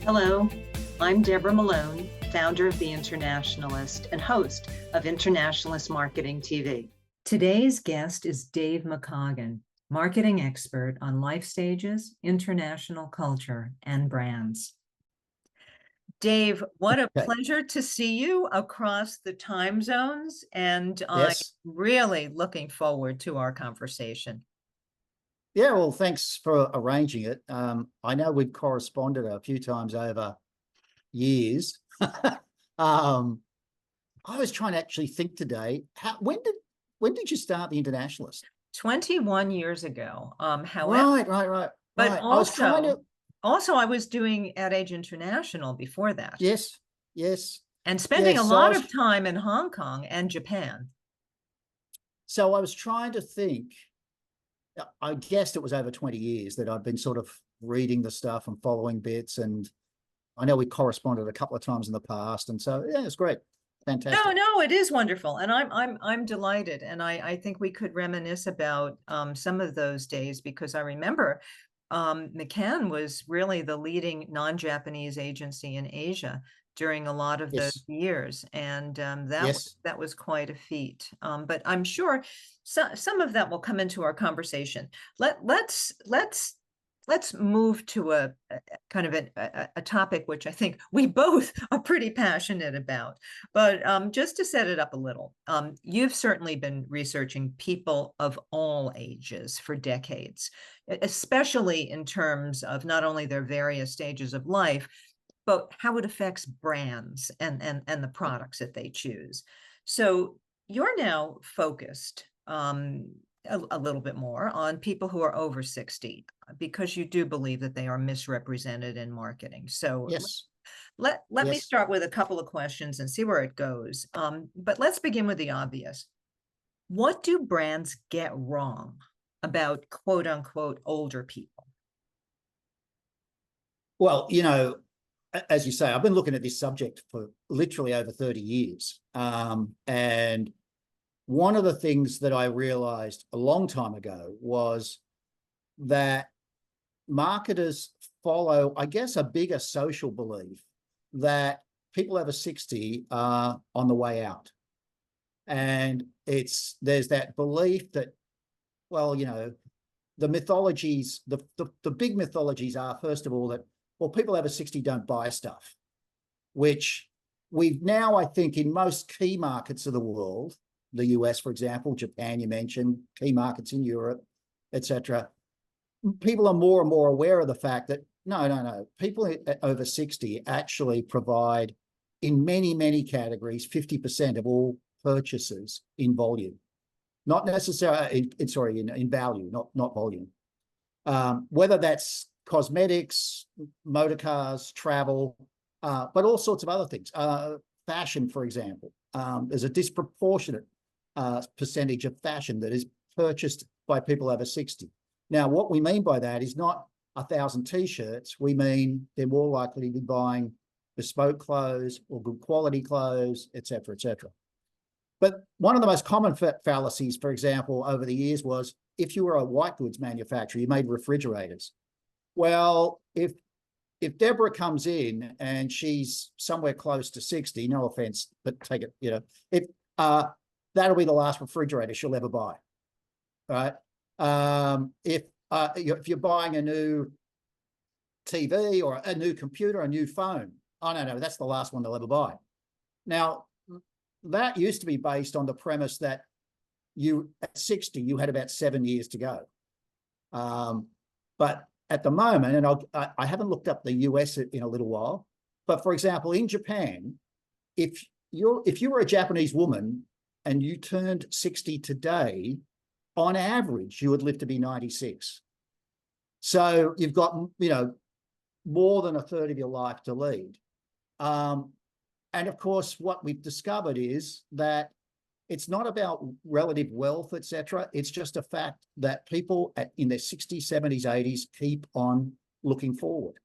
Hello, I'm Deborah Malone, founder of The Internationalist and host of Internationalist Marketing TV. Today's guest is Dave McCaughan, marketing expert on life stages, international culture, and brands. Dave, what a pleasure to see you across the time zones, and I'm really looking forward to our conversation. Yeah, well, thanks for arranging it. I know we've corresponded a few times over years. I was trying to actually think today, when did you start The Internationalist? 21 years ago. However, Right. But I was trying to. Also, I was doing Ad Age International before that. Yes. And spending a lot of time in Hong Kong and Japan. So I was trying to think. I guessed it was over 20 years that I've been sort of reading the stuff and following bits, and I know we corresponded a couple of times in the past, and so yeah, it's great. Fantastic. No, it is wonderful, and I'm delighted, and I think we could reminisce about some of those days, because I remember McCann was really the leading non-Japanese agency in Asia during a lot of those years, and that was quite a feat. But I'm sure some of that will come into our conversation. Let's move to a kind of a topic which I think we both are pretty passionate about. But just to set it up a little, you've certainly been researching people of all ages for decades, especially in terms of not only their various stages of life, but how it affects brands and the products that they choose. So you're now focused a little bit more on people who are over 60, because you do believe that they are misrepresented in marketing. So let me start with a couple of questions and see where it goes. But let's begin with the obvious. What do brands get wrong about quote unquote older people? Well, you know, as you say, I've been looking at this subject for literally over 30 years. And one of the things that I realized a long time ago was that marketers follow, I guess, a bigger social belief that people over 60 are on the way out. And there's that belief that, well, you know, the mythologies, the big mythologies are, first of all, that, well, people over 60 don't buy stuff, which we've now, I think, in most key markets of the world, the US, for example, Japan, you mentioned, key markets in Europe, etc. People are more and more aware of the fact that no, people over 60 actually provide, in many categories, 50% of all purchases in volume, not necessarily in value, not volume. Whether that's cosmetics, motor cars, travel, but all sorts of other things. Fashion, for example, there's a disproportionate percentage of fashion that is purchased by people over 60. Now, what we mean by that is not 1,000 t-shirts. We mean they're more likely to be buying bespoke clothes or good quality clothes, etc., etc. But one of the most common fallacies, for example, over the years was, if you were a white goods manufacturer, you made refrigerators. Well, if Deborah comes in and she's somewhere close to 60, no offense, but take it, you know, if that'll be the last refrigerator she'll ever buy, right? If you're buying a new TV or a new computer, a new phone, oh no, that's the last one they'll ever buy. Now, that used to be based on the premise that at 60, you had about 7 years to go. But at the moment, and I haven't looked up the US in a little while, but for example, in Japan, if you were a Japanese woman and you turned 60 today, on average, you would live to be 96. So you've got, you know, more than a third of your life to lead. And of course, what we've discovered is that it's not about relative wealth, etc. It's just a fact that people in their 60s, 70s, 80s keep on looking forward.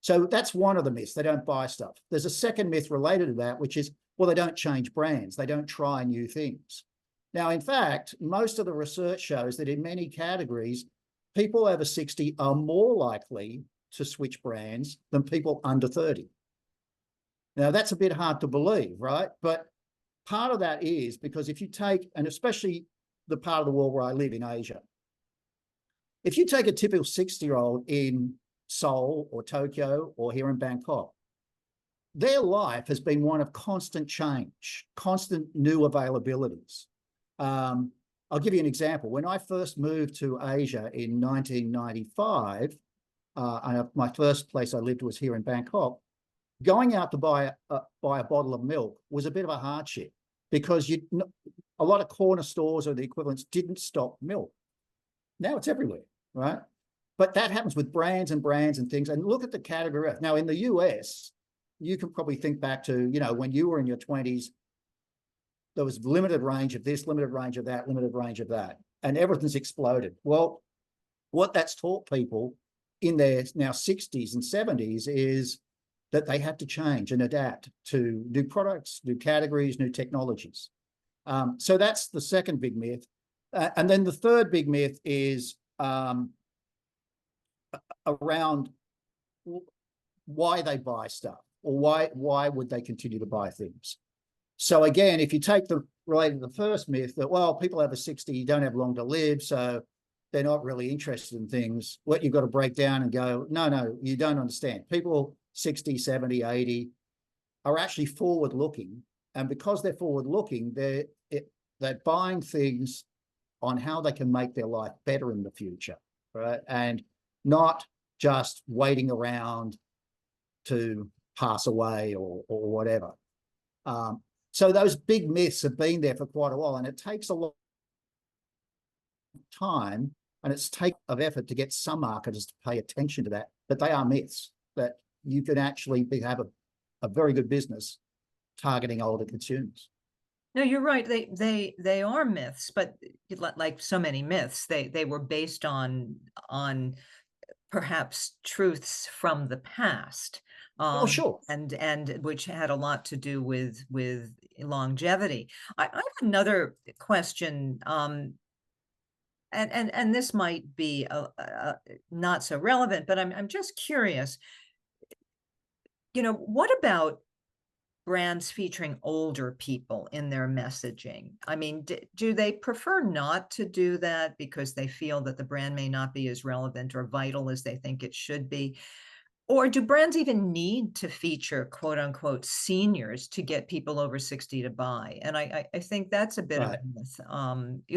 So that's one of the myths. They don't buy stuff. There's a second myth related to that, which is, well, they don't change brands. They don't try new things. Now, in fact, most of the research shows that in many categories, people over 60 are more likely to switch brands than people under 30. Now, that's a bit hard to believe, right? But part of that is because if you take, and especially the part of the world where I live in Asia, if you take a typical 60-year-old in Seoul or Tokyo or here in Bangkok, their life has been one of constant change, constant new availabilities. I'll give you an example. When I first moved to Asia in 1995, my first place I lived was here in Bangkok. Going out to buy a bottle of milk was a bit of a hardship because a lot of corner stores or the equivalents didn't stock milk. Now it's everywhere, right? But that happens with brands and brands and things. And look at the category. Now in the US, you can probably think back to, when you were in your 20s, there was limited range of this, limited range of that, limited range of that, and everything's exploded. Well, what that's taught people in their now 60s and 70s is that they have to change and adapt to new products, new categories, new technologies. So that's the second big myth. And then the third big myth is around why they buy stuff, or why would they continue to buy things. So again, if you take related to the first myth that, well, people over 60 don't have long to live, so they're not really interested in things, what you've got to break down and go, no, you don't understand. People 60, 70, 80 are actually forward-looking. And because they're forward-looking, they're buying things on how they can make their life better in the future, right? And not just waiting around to pass away or whatever. So those big myths have been there for quite a while, and it takes a lot of time and it's take of effort to get some marketers to pay attention to that, but they are myths that you can actually have a very good business targeting older consumers. No, you're right. They are myths, but like so many myths, they were based on perhaps truths from the past. Oh, sure. And which had a lot to do with longevity. I have another question, and this might be not so relevant, but I'm just curious. What about brands featuring older people in their messaging? I mean, do they prefer not to do that because they feel that the brand may not be as relevant or vital as they think it should be? Or do brands even need to feature quote unquote seniors to get people over 60 to buy? And I think that's a bit of a myth.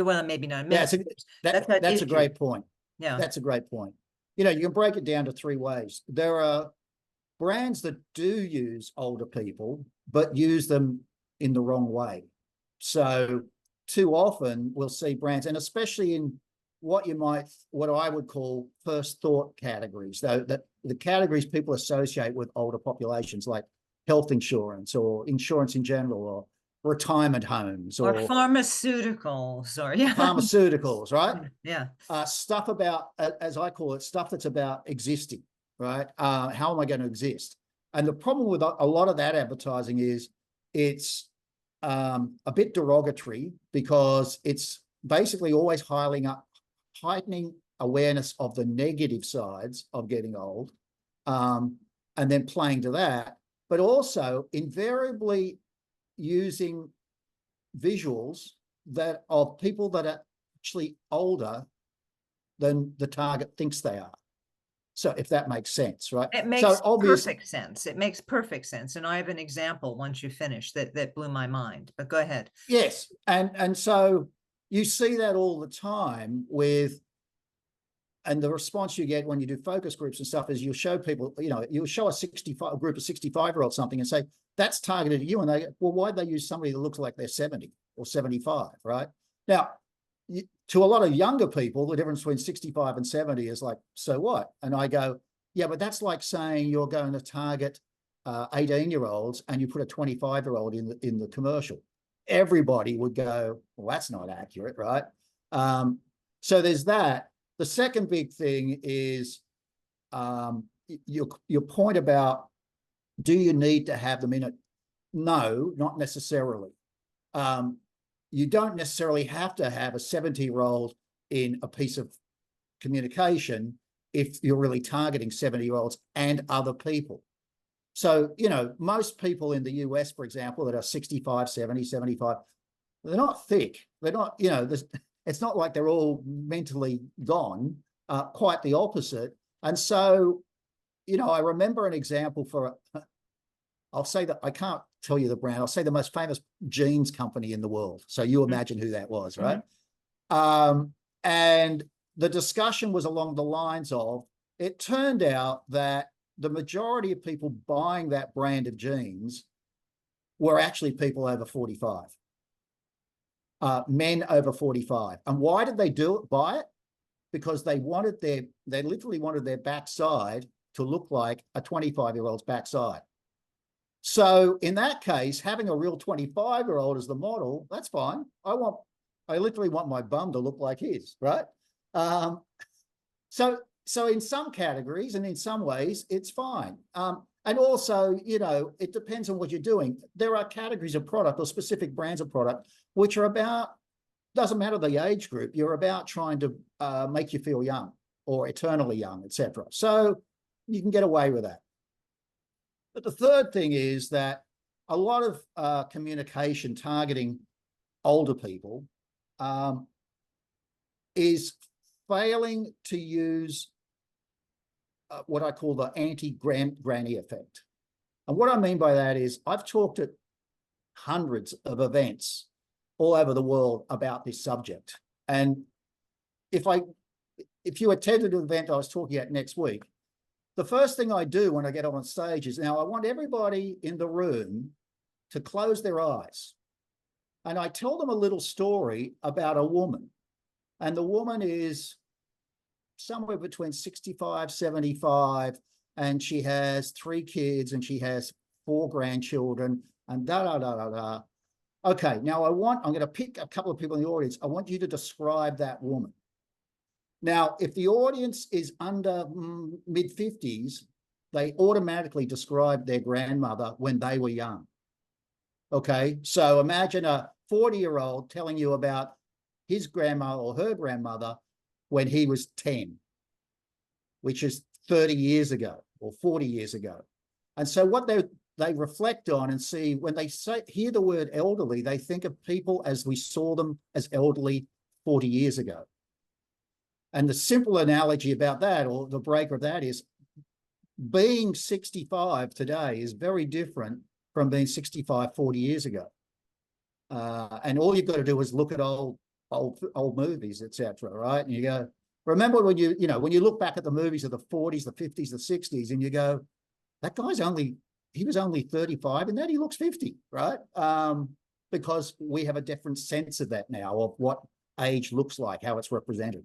Well, maybe not a myth. That's a great point. Yeah. That's a great point. You can break it down to three ways. There are brands that do use older people, but use them in the wrong way. So too often we'll see brands, and especially in what I would call first thought categories, though, that the categories people associate with older populations, like health insurance or insurance in general, or retirement homes, or pharmaceuticals, or pharmaceuticals, right? Yeah. Stuff about, as I call it, stuff that's about existing, right? How am I going to exist? And the problem with a lot of that advertising is it's a bit derogatory because it's basically always heightening awareness of the negative sides of getting old, and then playing to that, but also invariably using visuals that of people that are actually older than the target thinks they are. So if that makes sense, right? It makes perfect sense. It makes perfect sense. And I have an example once you finish that blew my mind, but go ahead. Yes. And so you see that all the time and the response you get when you do focus groups and stuff is you'll show people, you'll show a group of 65-year-olds something and say, that's targeted at you. And they go, well, why'd they use somebody that looks like they're 70 or 75, right? Now, to a lot of younger people, the difference between 65 and 70 is like, so what? And I go, yeah, but that's like saying you're going to target 18-year-olds and you put a 25-year-old in the commercial. Everybody would go, well, that's not accurate, right? So there's that. The second big thing is your point about, do you need to have them in it? No, not necessarily. You don't necessarily have to have a 70-year-old in a piece of communication if you're really targeting 70-year-olds and other people. So, you know, most people in the US, for example, that are 65, 70, 75, they're not thick. They're not, you know, it's not like they're all mentally gone, quite the opposite. And so, you know, I remember an example for, I'll say that, I can't tell you the brand, I'll say the most famous jeans company in the world. So you imagine who that was, right? And the discussion was along the lines of, it turned out that the majority of people buying that brand of jeans were actually people over 45, men over 45. And why did they buy it? Because they literally wanted their backside to look like a 25-year-old's backside. So in that case, having a real 25-year-old as the model, that's fine. I literally want my bum to look like his, right? So in some categories and in some ways, it's fine. And also, you know, it depends on what you're doing. There are categories of product or specific brands of product which are about, doesn't matter the age group, you're about trying to make you feel young or eternally young, etc. So you can get away with that. But the third thing is that a lot of communication targeting older people is failing to use what I call the anti-granny effect. And what I mean by that is I've talked at hundreds of events all over the world about this subject. And if you attended an event I was talking at next week, the first thing I do when I get on stage is, now I want everybody in the room to close their eyes. And I tell them a little story about a woman. And the woman is somewhere between 65, 75, and she has 3 kids and she has 4 grandchildren and da-da-da-da-da. Okay, now I'm going to pick a couple of people in the audience. I want you to describe that woman. Now, if the audience is under mid-50s, they automatically describe their grandmother when they were young. Okay, so imagine a 40-year-old telling you about his grandma or her grandmother when he was 10, which is 30 years ago or 40 years ago. And so what they reflect on and see, when they hear the word elderly, they think of people as we saw them as elderly 40 years ago. And the simple analogy about that, or the breaker of that, is being 65 today is very different from being 65 40 years ago. And all you've got to do is look at old movies, etc. Right? And you go, remember when you look back at the movies of the 40s, the 50s, the 60s, and you go, that guy's he was only 35 and that he looks 50, right? Because we have a different sense of that now, of what age looks like, how it's represented.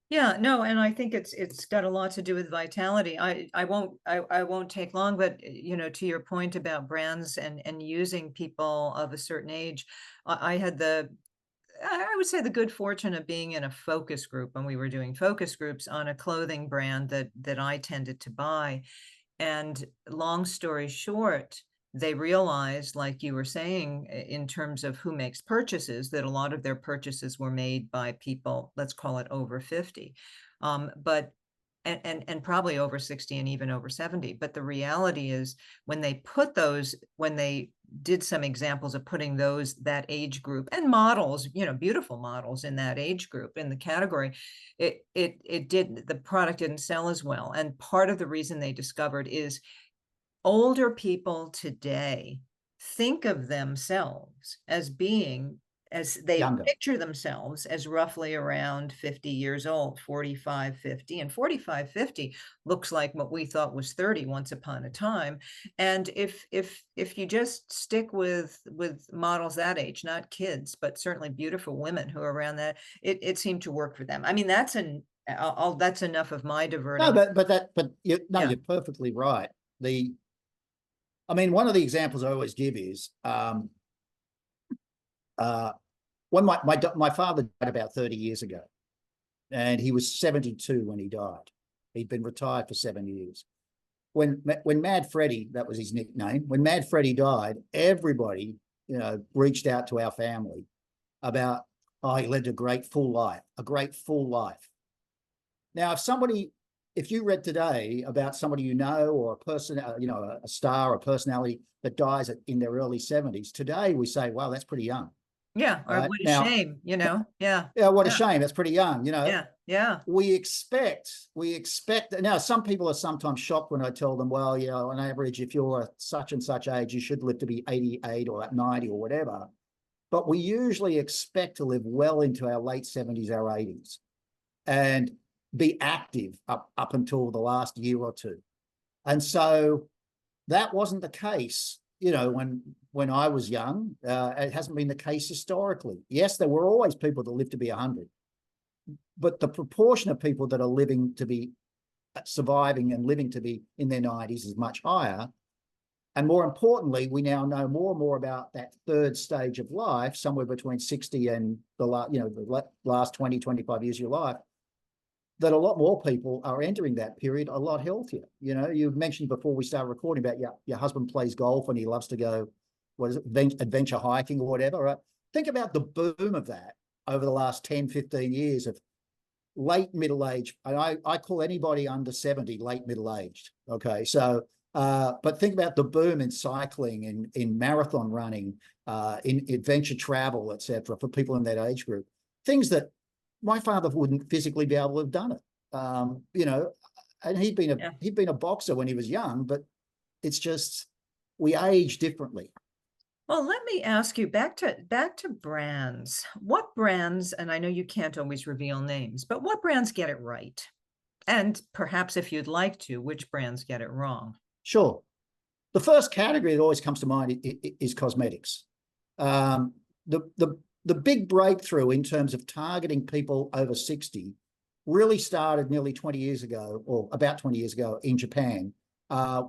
Yeah, no, and I think it's got a lot to do with vitality. I won't take long, but you know, to your point about brands and using people of a certain age, I had I would say the good fortune of being in a focus group when we were doing focus groups on a clothing brand that I tended to buy. And long story short, they realized, like you were saying, in terms of who makes purchases, that a lot of their purchases were made by people, let's call it over 50, but and probably over 60 and even over 70. But the reality is, when they did some examples of putting that age group and models, you know, beautiful models in that age group in the category, the product didn't sell as well. And part of the reason they discovered is older people today think of themselves as they Younger. picture themselves as roughly around 50 years old, 45, 50, and 45, 50 looks like what we thought was 30 once upon a time. And if you just stick with models that age, not kids, but certainly beautiful women who are around that, it seemed to work for them. I mean, that's enough of my diverting. No, you're perfectly right. I mean, one of the examples I always give is when my father died about 30 years ago, and he was 72 when he died. He'd been retired for 7 years. When Mad Freddie, that was his nickname, when Mad Freddie died, everybody, you know, reached out to our family about, oh, he led a great full life. Now, if somebody if you read today about somebody you know, or a person, you know, a star, a personality that dies in their early 70s, today we say, wow, that's pretty young. Yeah. Or Right what a now, shame, you know? Yeah. yeah, what a Yeah. shame. That's pretty young, you know. Yeah. Yeah. We expect now, some people are sometimes shocked when I tell them, well, you know, on average, if you're such and such age, you should live to be 88 or 90 or whatever. But we usually expect to live well into our late 70s, our 80s, and be active up until the last year or two. And so that wasn't the case, you know, when I was young. It hasn't been the case historically. Yes, there were always people that lived to be 100, but the proportion of people that are living to be surviving and living to be in their 90s is much higher. And more importantly, we now know more and more about that third stage of life, somewhere between 60 and the last 20, 25 years of your life, that a lot more people are entering that period a lot healthier. You know, you mentioned before we started recording about your husband plays golf and he loves to go, what is it, adventure hiking or whatever. Right? Think about the boom of that over the last 10, 15 years of late middle age. And I call anybody under 70 late middle aged. Okay. So, but think about the boom in cycling, in marathon running, in adventure travel, etc., for people in that age group. Things that my father wouldn't physically be able to have done it. You know, and he'd been a boxer when he was young, but it's just we age differently. Well, let me ask you back to brands. What brands, and I know you can't always reveal names, but what brands get it right? And perhaps if you'd like to, which brands get it wrong? Sure. The first category that always comes to mind is cosmetics. The big breakthrough in terms of targeting people over 60 really started nearly 20 years ago, or about 20 years ago, in Japan,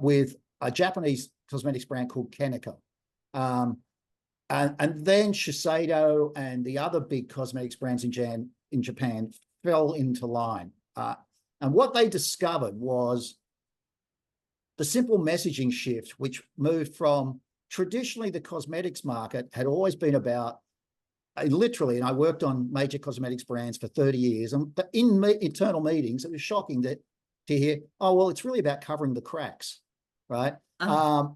with a Japanese cosmetics brand called Kaneko. And then Shiseido and the other big cosmetics brands in Japan fell into line. And what they discovered was the simple messaging shift, which moved from traditionally the cosmetics market had always been about literally, and I worked on major cosmetics brands for 30 years, and in internal meetings, it was shocking to hear, oh, well, it's really about covering the cracks, right? And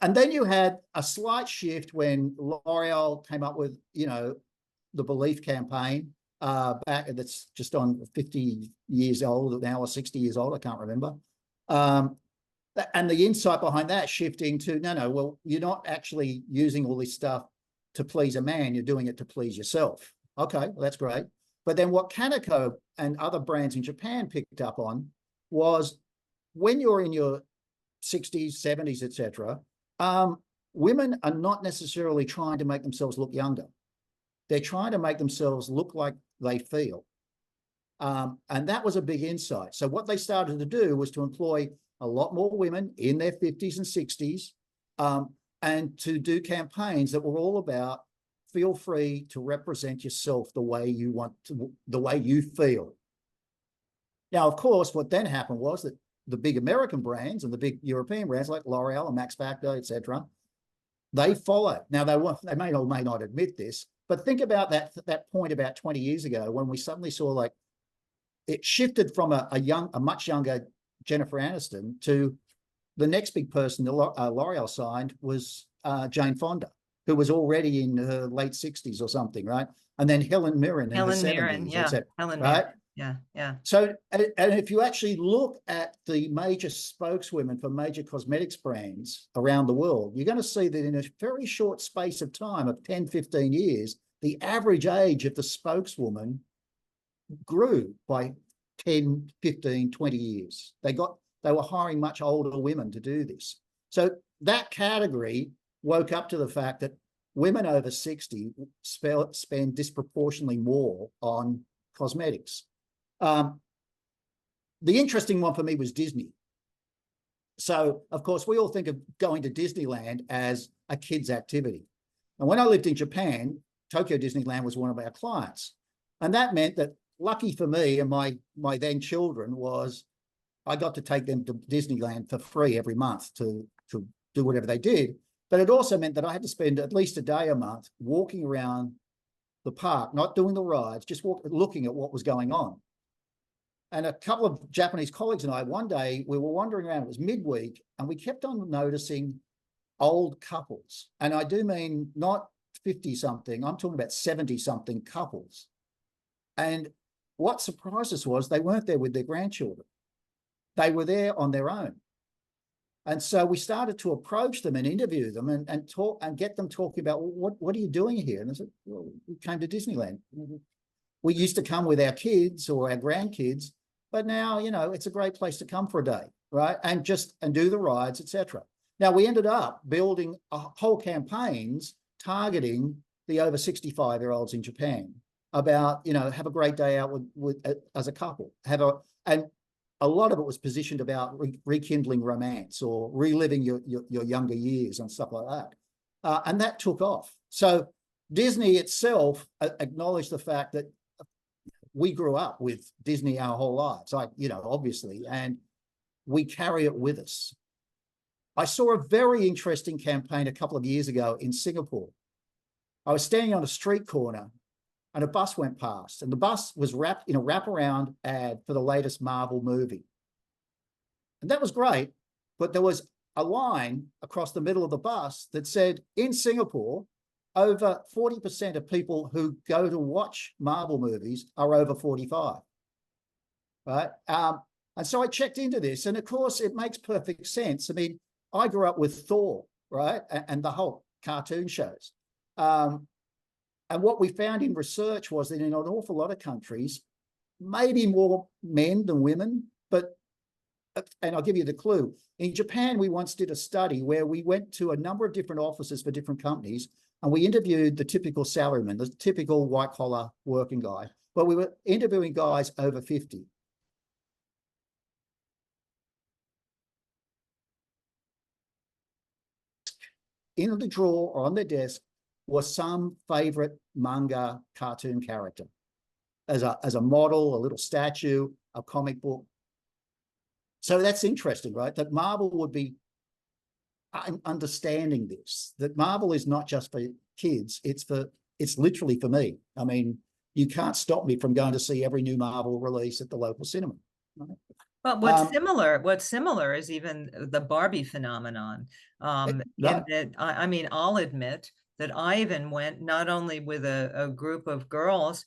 then you had a slight shift when L'Oreal came up with, you know, the Belief campaign, back, that's just on 50 years old now, or 60 years old, I can't remember. And the insight behind that shifting to, no, well, you're not actually using all this stuff to please a man, you're doing it to please yourself. Okay, well, that's great. But then what Kaneko and other brands in Japan picked up on was when you're in your 60s, 70s, etc., women are not necessarily trying to make themselves look younger. They're trying to make themselves look like they feel. And that was a big insight. So what they started to do was to employ a lot more women in their 50s and 60s, and to do campaigns that were all about feel free to represent yourself the way you want to, the way you feel. Now, of course, what then happened was that the big American brands and the big European brands like L'Oreal and Max Factor, etc., they followed. Now, they may or may not admit this, but think about that point about 20 years ago when we suddenly saw, like, it shifted from a much younger Jennifer Aniston to the next big person L'Oreal signed was Jane Fonda, who was already in her late 60s or something, right? And then Helen Mirren in her 70s, yeah. etc. Helen right? Mirren. Yeah, yeah. So, and if you actually look at the major spokeswomen for major cosmetics brands around the world, you're going to see that in a very short space of time of 10, 15 years, the average age of the spokeswoman grew by 10, 15, 20 years. They were hiring much older women to do this. So that category woke up to the fact that women over 60 spend disproportionately more on cosmetics. The interesting one for me was Disney. So, of course, we all think of going to Disneyland as a kid's activity. And when I lived in Japan, Tokyo Disneyland was one of our clients. And that meant that, lucky for me and my then children, was I got to take them to Disneyland for free every month to do whatever they did. But it also meant that I had to spend at least a day a month walking around the park, not doing the rides, just looking at what was going on. And a couple of Japanese colleagues and I, one day we were wandering around, it was midweek, and we kept on noticing old couples. And I do mean not 50 something, I'm talking about 70 something couples. And what surprised us was they weren't there with their grandchildren. They were there on their own. And so we started to approach them and interview them and talk and get them talking about, well, what are you doing here? And they said, well, we came to Disneyland. We used to come with our kids or our grandkids, but now, you know, it's a great place to come for a day, right? And do the rides, etc. Now, we ended up building whole campaigns targeting the over 65-year-olds in Japan about, you know, have a great day out with as a couple, and a lot of it was positioned about rekindling romance or reliving your younger years and stuff like that. And that took off. So Disney itself acknowledged the fact that we grew up with Disney our whole lives, you know, obviously, and we carry it with us. I saw a very interesting campaign a couple of years ago in Singapore. I was standing on a street corner and a bus went past, and the bus was wrapped in a wraparound ad for the latest Marvel movie. And that was great, but there was a line across the middle of the bus that said, in Singapore, over 40% of people who go to watch Marvel movies are over 45, right? And so I checked into this, and of course, it makes perfect sense. I mean, I grew up with Thor, right? And the whole cartoon shows. And what we found in research was that in an awful lot of countries, maybe more men than women, and I'll give you the clue. In Japan, we once did a study where we went to a number of different offices for different companies, and we interviewed the typical salaryman, the typical white-collar working guy, but we were interviewing guys over 50. In the drawer or on their desk was some favorite manga cartoon character as a model, a little statue, a comic book. So that's interesting, right? That Marvel would be understanding this, that Marvel is not just for kids, it's literally for me. I mean, you can't stop me from going to see every new Marvel release at the local cinema. Right? But what's similar is even the Barbie phenomenon. In that, I mean, I'll admit that I even went not only with a group of girls,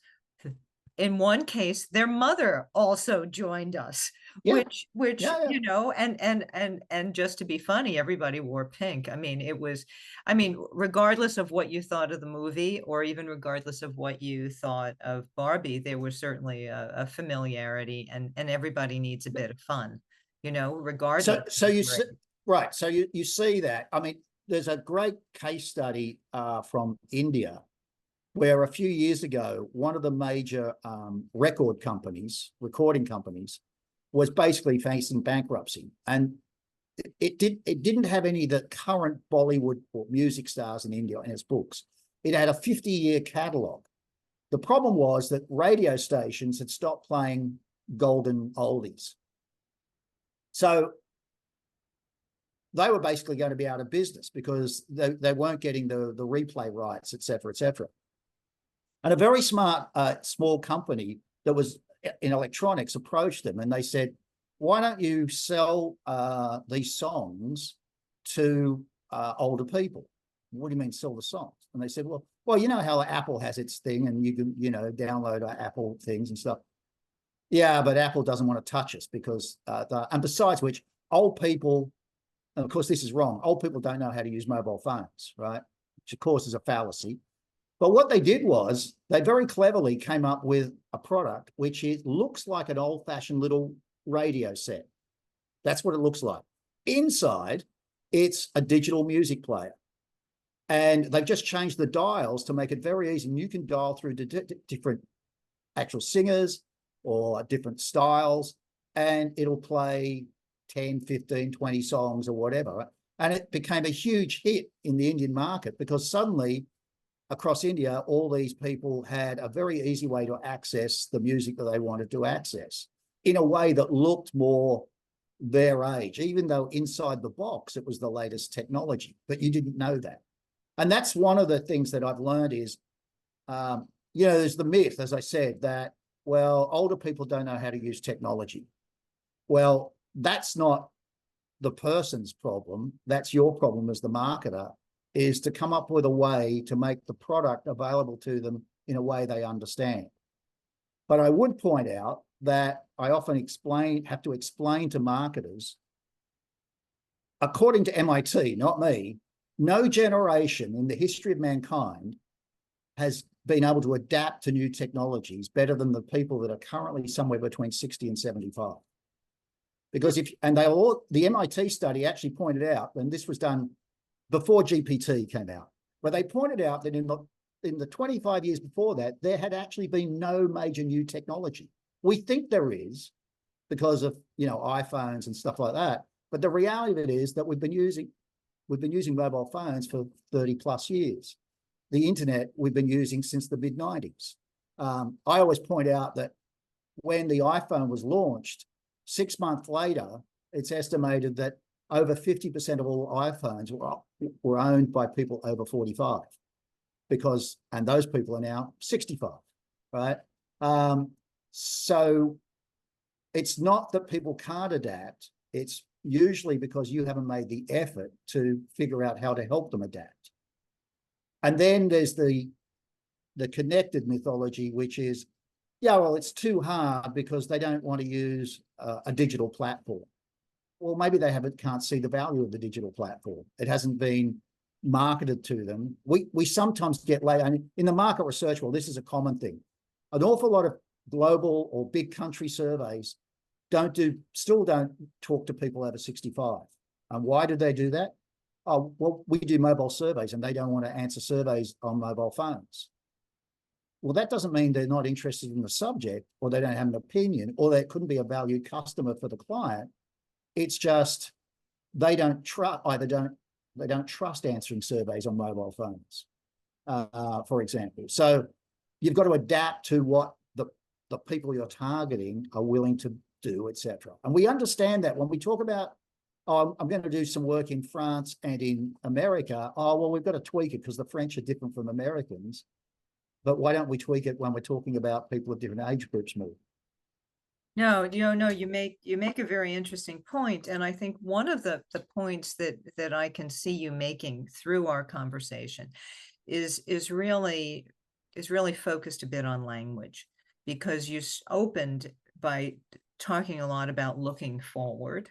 in one case, their mother also joined us, which you know, and just to be funny, everybody wore pink. I mean, regardless of what you thought of the movie, or even regardless of what you thought of Barbie, there was certainly a familiarity, and everybody needs a bit of fun, you know, regardless. So you see, right. So you see that. I mean, there's a great case study from India, where a few years ago, one of the major recording companies, was basically facing bankruptcy. And it didn't have any of the current Bollywood or music stars in India in its books. It had a 50-year catalog. The problem was that radio stations had stopped playing golden oldies. So they were basically going to be out of business because they weren't getting the replay rights, et cetera, et cetera. And a very smart, small company that was in electronics approached them, and they said, why don't you sell these songs to older people? What do you mean sell the songs? And they said, well, you know how Apple has its thing and you can, you know, download Apple things and stuff. Yeah, but Apple doesn't want to touch us because, and besides which, old people, and of course this is wrong, old people don't know how to use mobile phones, right? Which of course is a fallacy. But what they did was they very cleverly came up with a product which looks like an old-fashioned little radio set. That's what it looks like. Inside, it's a digital music player. And they've just changed the dials to make it very easy. And you can dial through different actual singers or different styles, and it'll play 10, 15, 20 songs or whatever. And it became a huge hit in the Indian market because suddenly across India, all these people had a very easy way to access the music that they wanted to access in a way that looked more their age, even though inside the box, it was the latest technology, but you didn't know that. And that's one of the things that I've learned is, you know, there's the myth, as I said, that well, older people don't know how to use technology. Well, that's not the person's problem. That's your problem as the marketer, is to come up with a way to make the product available to them in a way they understand. But I would point out that I often have to explain to marketers, according to MIT, not me, no generation in the history of mankind has been able to adapt to new technologies better than the people that are currently somewhere between 60 and 75. Because the MIT study actually pointed out, and this was done before GPT came out, where they pointed out that in the 25 years before that, there had actually been no major new technology. We think there is because of, iPhones and stuff like that. But the reality of it is that we've been using mobile phones for 30 plus years. The internet we've been using since the mid-90s. I always point out that when the iPhone was launched, 6 months later, it's estimated that over 50% of all iPhones were owned by people over 45, and those people are now 65, right? So it's not that people can't adapt. It's usually because you haven't made the effort to figure out how to help them adapt. And then there's the connected mythology, which is, yeah, well, it's too hard because they don't want to use a digital platform. Well, maybe they can't see the value of the digital platform. It hasn't been marketed to them. We sometimes get and in the market research world, this is a common thing. An awful lot of global or big country surveys still don't talk to people over 65. And why do they do that? Oh, well, we do mobile surveys and they don't want to answer surveys on mobile phones. Well, that doesn't mean they're not interested in the subject, or they don't have an opinion, or they couldn't be a valued customer for the client. It's just they don't trust answering surveys on mobile phones, for example. So you've got to adapt to what the people you're targeting are willing to do, etc. And we understand that when we talk about, oh, I'm going to do some work in France and in America. Oh, well, we've got to tweak it because the French are different from Americans. But why don't we tweak it when we're talking about people of different age groups more? No, you make a very interesting point, and I think one of the points that I can see you making through our conversation is really focused a bit on language, because you opened by talking a lot about looking forward,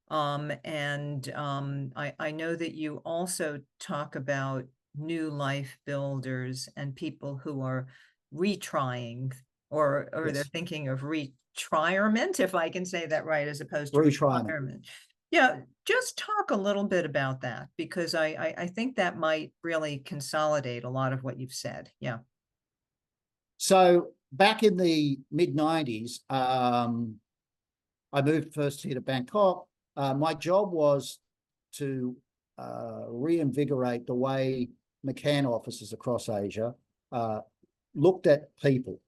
and I know that you also talk about new life builders and people who are retrying, or Yes. they're thinking of retirement, if I can say that right, as opposed to Retirement. retirement. Yeah, just talk a little bit about that, because I think that might really consolidate a lot of what you've said. Yeah. So back in the mid-90s, I moved first here to Bangkok. My job was to reinvigorate the way McCann offices across Asia looked at people.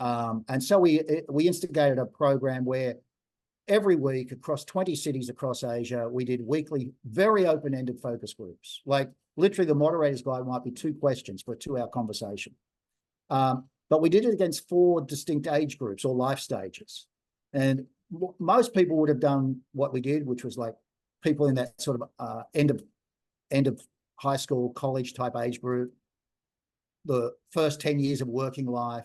And so we instigated a program where every week across 20 cities across Asia, we did weekly, very open-ended focus groups. Like literally the moderator's guide might be 2 questions for a 2-hour conversation. But we did it against 4 distinct age groups or life stages. And most people would have done what we did, which was like people in that sort of end of high school, college type age group, the first 10 years of working life,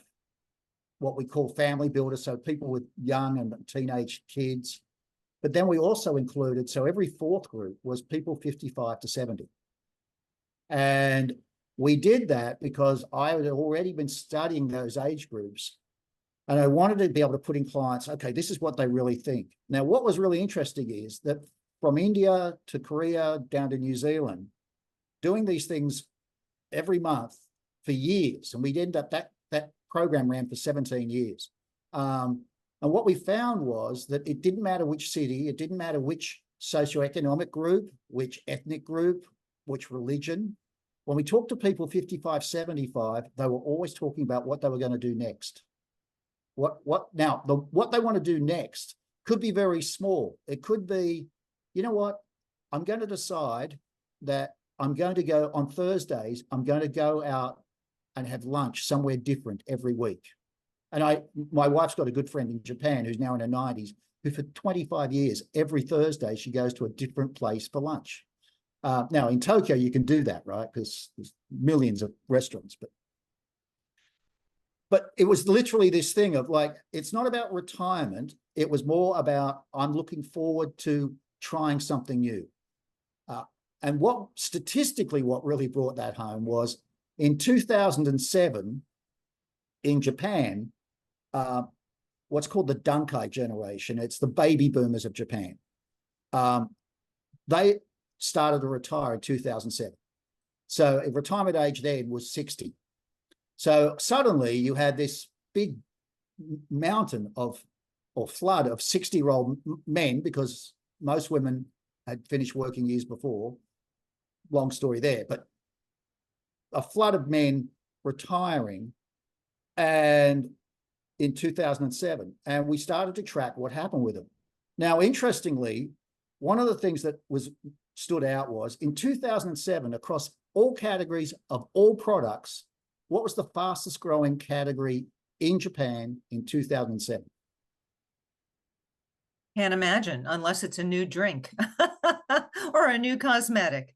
what we call family builders, so people with young and teenage kids. But then we also included, so every 4th group was people 55 to 70. And we did that because I had already been studying those age groups, and I wanted to be able to put in clients, okay, this is what they really think. Now, what was really interesting is that from India to Korea down to New Zealand, doing these things every month for years, and we'd end up that program ran for 17 years. And what we found was that it didn't matter which city, it didn't matter which socioeconomic group, which ethnic group, which religion. When we talked to people 55, 75, they were always talking about what they were going to do next. What they want to do next could be very small. It could be, you know what, I'm going to decide that I'm going to go on Thursdays, I'm going to go out and have lunch somewhere different every week. And my wife's got a good friend in Japan who's now in her 90s, who for 25 years, every Thursday, she goes to a different place for lunch. Now in Tokyo, you can do that, right? Because there's millions of restaurants, but it was literally this thing of like, it's not about retirement. It was more about, I'm looking forward to trying something new. And what really brought that home was in 2007 in Japan, what's called the Dunkai generation. It's the baby boomers of Japan. They started to retire in 2007. So retirement age then was 60. So suddenly you had this big mountain of, or flood of 60-year-old men, because most women had finished working years before. Long story there, but a flood of men retiring, and in 2007, and we started to track what happened with them. Now, interestingly, one of the things that stood out was in 2007, across all categories of all products, what was the fastest growing category in Japan in 2007? Can't imagine, unless it's a new drink or a new cosmetic.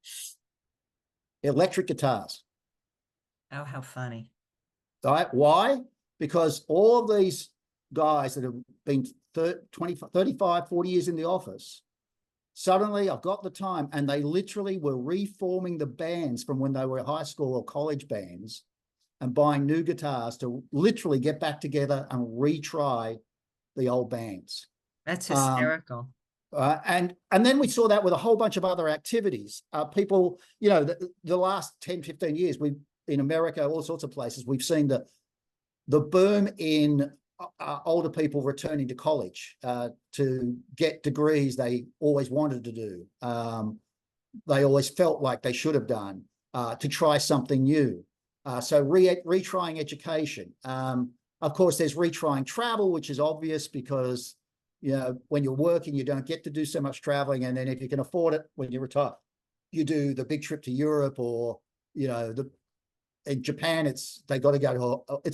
Electric guitars. Oh, how funny. Right? Why? Because all of these guys that have been 35, 40 years in the office, suddenly I've got the time, and they literally were reforming the bands from when they were high school or college bands and buying new guitars to literally get back together and retry the old bands. That's hysterical. And then we saw that with a whole bunch of other activities. People, the last 10, 15 years, in America, all sorts of places, we've seen the boom in older people returning to college to get degrees they always wanted to do. They always felt like they should have done, to try something new. So retrying education. Of course, there's retrying travel, which is obvious because when you're working, you don't get to do so much traveling. And then if you can afford it when you retire, you do the big trip to Europe, or, in Japan, it's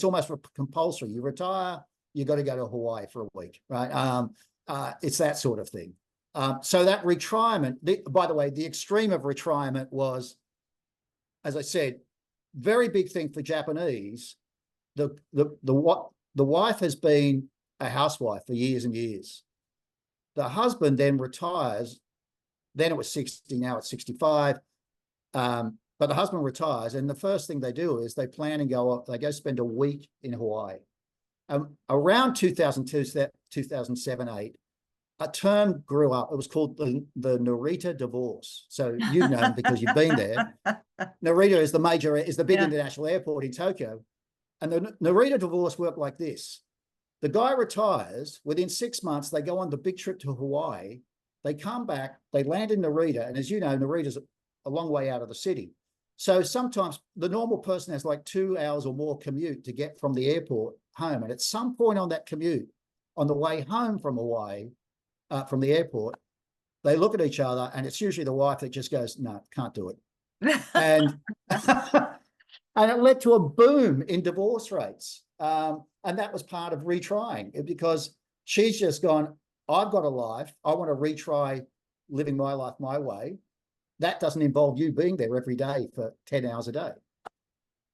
almost compulsory. You retire, you got to go to Hawaii for a week, right? It's that sort of thing. So that retirement, by the way, the extreme of retirement was, as I said, very big thing for Japanese. The wife has been a housewife for years and years. The husband then retires. Then it was 60, now it's 65. But the husband retires, and the first thing they do is they plan and go spend a week in Hawaii. Around 2002, 2007, 8, a term grew up. It was called the Narita divorce. So you've known because you've been there. Narita is the big international airport in Tokyo. And the Narita divorce worked like this. The guy retires. Within 6 months, they go on the big trip to Hawaii. They come back, they land in Narita. And as you know, Narita's a long way out of the city. So sometimes the normal person has like 2 hours or more commute to get from the airport home. And at some point on that commute, on the way home from Hawaii, from the airport, they look at each other, and it's usually the wife that just goes, no, can't do it. And, and it led to a boom in divorce rates. And that was part of retrying, because she's just gone, I've got a life. I want to retry living my life my way. That doesn't involve you being there every day for 10 hours a day.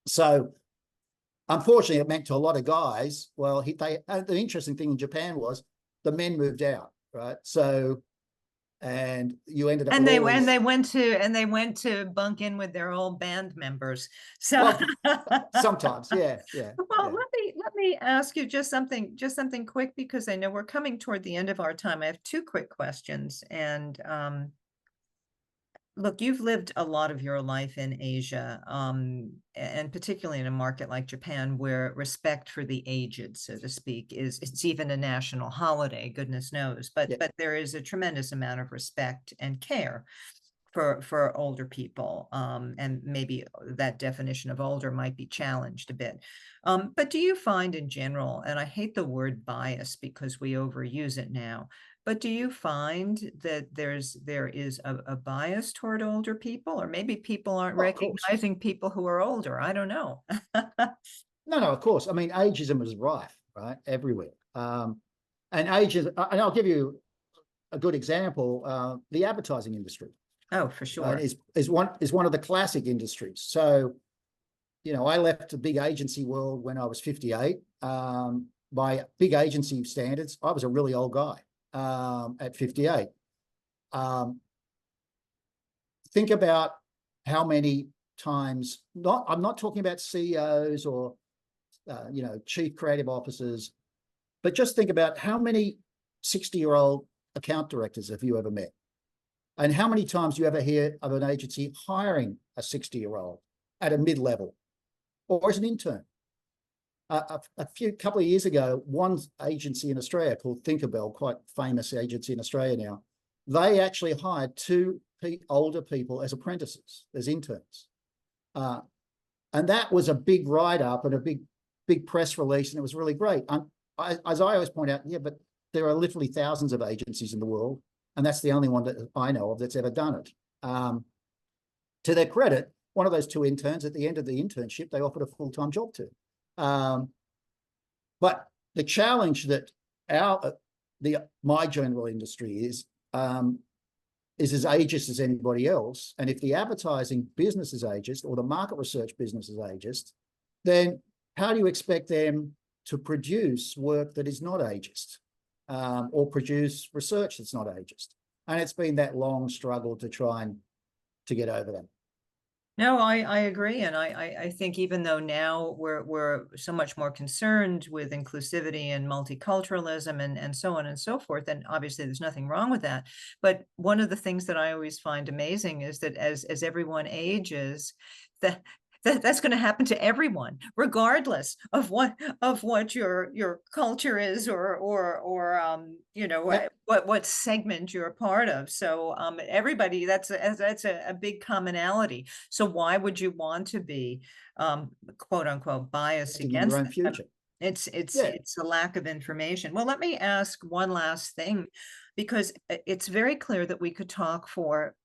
So unfortunately, it meant to a lot of guys, well, the interesting thing in Japan was the men moved out, right? So, and you ended up they went to bunk in with their old band members. So sometimes, yeah. Well, let me ask you just something quick, because I know we're coming toward the end of our time. I have 2 quick questions. And look, you've lived a lot of your life in Asia, and particularly in a market like Japan, where respect for the aged, so to speak, it's even a national holiday, goodness knows. But there is a tremendous amount of respect and care for older people, and maybe that definition of older might be challenged a bit. But do you find in general, and I hate the word bias because we overuse it now, but do you find that there is a bias toward older people, or maybe people aren't recognizing people who are older? I don't know. No, of course. I mean, ageism is rife. right? Everywhere. And agents, and I'll give you a good example, the advertising industry. Oh, for sure. Is one of the classic industries. So, I left the big agency world when I was 58. By big agency standards, I was a really old guy at 58. Think about how many times, I'm not talking about CEOs or, chief creative officers, but just think about how many 60-year-old account directors have you ever met? And how many times do you ever hear of an agency hiring a 60-year-old at a mid-level or as an intern? A couple of years ago, one agency in Australia called Tinkerbell, quite famous agency in Australia now, they actually hired two older people as apprentices, as interns. And that was a big write-up and a big press release, and it was really great. As I always point out, yeah, but there are literally thousands of agencies in the world, and that's the only one that I know of that's ever done it. To their credit, one of those two interns, at the end of the internship, they offered a full-time job to. But the challenge that my general industry is as ageist as anybody else. And if the advertising business is ageist or the market research business is ageist, then how do you expect them to produce work that is not ageist, or produce research that's not ageist? And it's been that long struggle to try and to get over that. No, I agree. And I think even though now we're so much more concerned with inclusivity and multiculturalism and so on and so forth, and obviously there's nothing wrong with that. But one of the things that I always find amazing is that as everyone ages, that's going to happen to everyone, regardless of what your culture is or what segment you're a part of. So everybody, that's a big commonality. So why would you want to be quote unquote biased against your own future? It's a lack of information. Well, let me ask one last thing, because it's very clear that we could talk for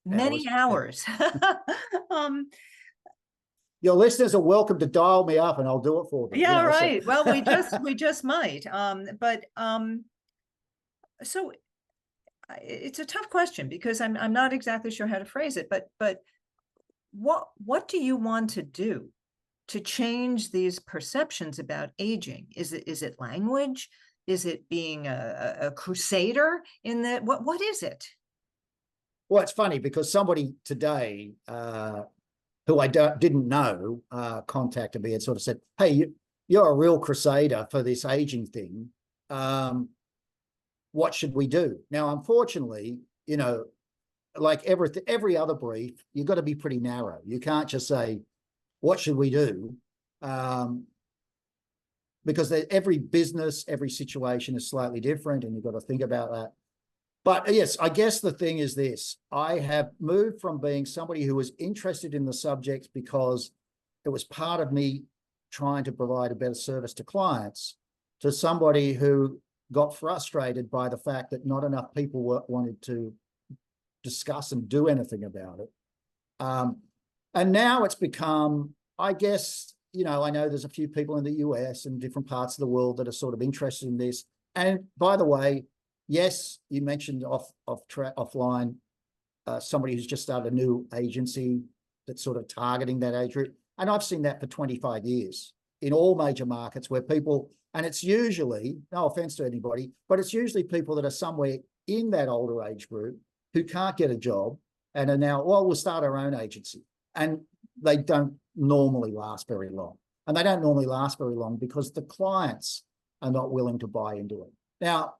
many hours. Your listeners are welcome to dial me up and I'll do it for them. Yeah, right. Well, we just might. So it's a tough question because I'm not exactly sure how to phrase it, but what do you want to do to change these perceptions about aging? Is it language? Is it being a crusader in that? What is it? Well, it's funny because somebody today, who I didn't know, contacted me and sort of said, hey, you're a real crusader for this aging thing. What should we do? Now, unfortunately, like every other brief, you've got to be pretty narrow. You can't just say, what should we do? Because every business, every situation is slightly different, and you've got to think about that. But yes, I guess the thing is this: I have moved from being somebody who was interested in the subject because it was part of me trying to provide a better service to clients, to somebody who got frustrated by the fact that not enough people wanted to discuss and do anything about it. And now it's become, I guess, I know there's a few people in the US and different parts of the world that are sort of interested in this. And by the way, yes, you mentioned offline, somebody who's just started a new agency that's sort of targeting that age group. And I've seen that for 25 years in all major markets where people, and it's usually, no offense to anybody, but it's usually people that are somewhere in that older age group who can't get a job and are now, well, we'll start our own agency. And they don't normally last very long. And they don't normally last very long because the clients are not willing to buy into it. Now,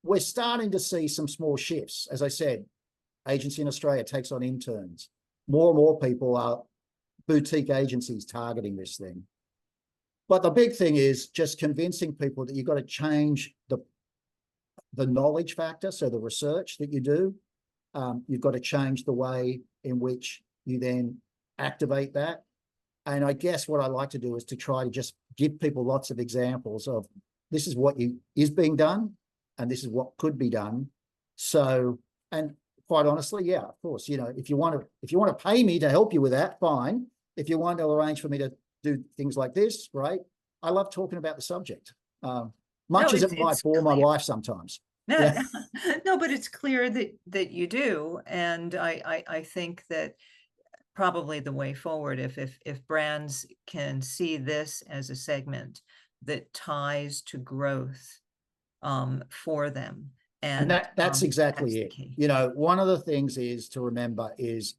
we're starting to see some small shifts. As I said, agency in Australia takes on interns. More and more people are boutique agencies targeting this thing. But the big thing is just convincing people that you've got to change the knowledge factor, so the research that you do. You've got to change the way in which you then activate that. And I guess what I like to do is to try to just give people lots of examples of this is what is being done, and this is what could be done. So, and quite honestly, yeah, of course, if you want to pay me to help you with that, fine. If you want to arrange for me to do things like this, right? I love talking about the subject, much as it's- it might it's bore my clear. wife sometimes. No, Yeah. no, but it's clear that you do, and I think that probably the way forward, if brands can see this as a segment that ties to growth for them, And and that's exactly that's the it. key. You know, one of the things is to remember is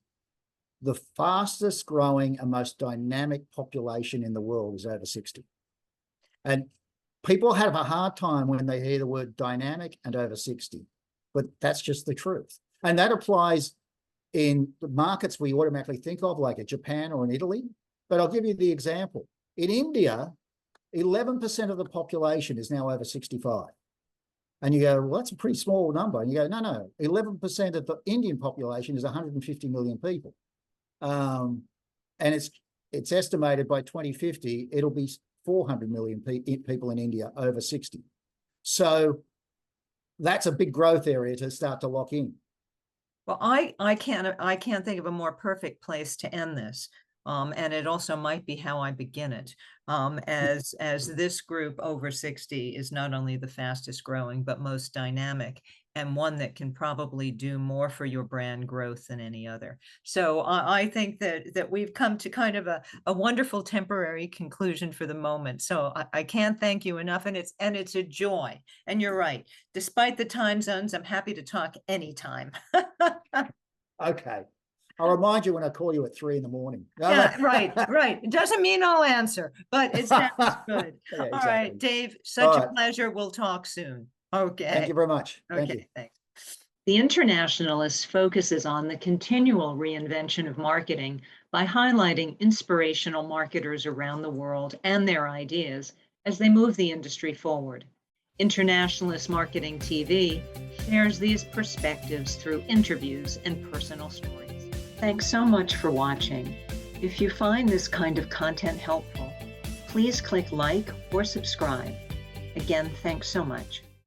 the fastest growing and most dynamic population in the world is over 60. And people have a hard time when they hear the word dynamic and over 60, but that's just the truth. And that applies in the markets we automatically think of, like a Japan or in Italy. But I'll give you the example. In India, 11% of the population is now over 65. And you go, well, that's a pretty small number. And you go, no, 11% of the Indian population is 150 million people. And it's estimated by 2050, it'll be 400 million people in India over 60. So that's a big growth area to start to lock in. Well, I can't think of a more perfect place to end this. And it also might be how I begin it. As this group over 60 is not only the fastest growing, but most dynamic, and one that can probably do more for your brand growth than any other. So I think that we've come to kind of a wonderful temporary conclusion for the moment. So I can't thank you enough, and it's a joy. And you're right. Despite the time zones, I'm happy to talk anytime. Okay. I'll remind you when I call you at 3 a.m. Yeah, right. It doesn't mean I'll answer, but it sounds good. Yeah, All exactly. right, Dave, such a right. pleasure. We'll talk soon. Okay. Thank you very much. Thank you. Okay, thanks. The Internationalist focuses on the continual reinvention of marketing by highlighting inspirational marketers around the world and their ideas as they move the industry forward. Internationalist Marketing TV shares these perspectives through interviews and personal stories. Thanks so much for watching. If you find this kind of content helpful, please click like or subscribe. Again, thanks so much.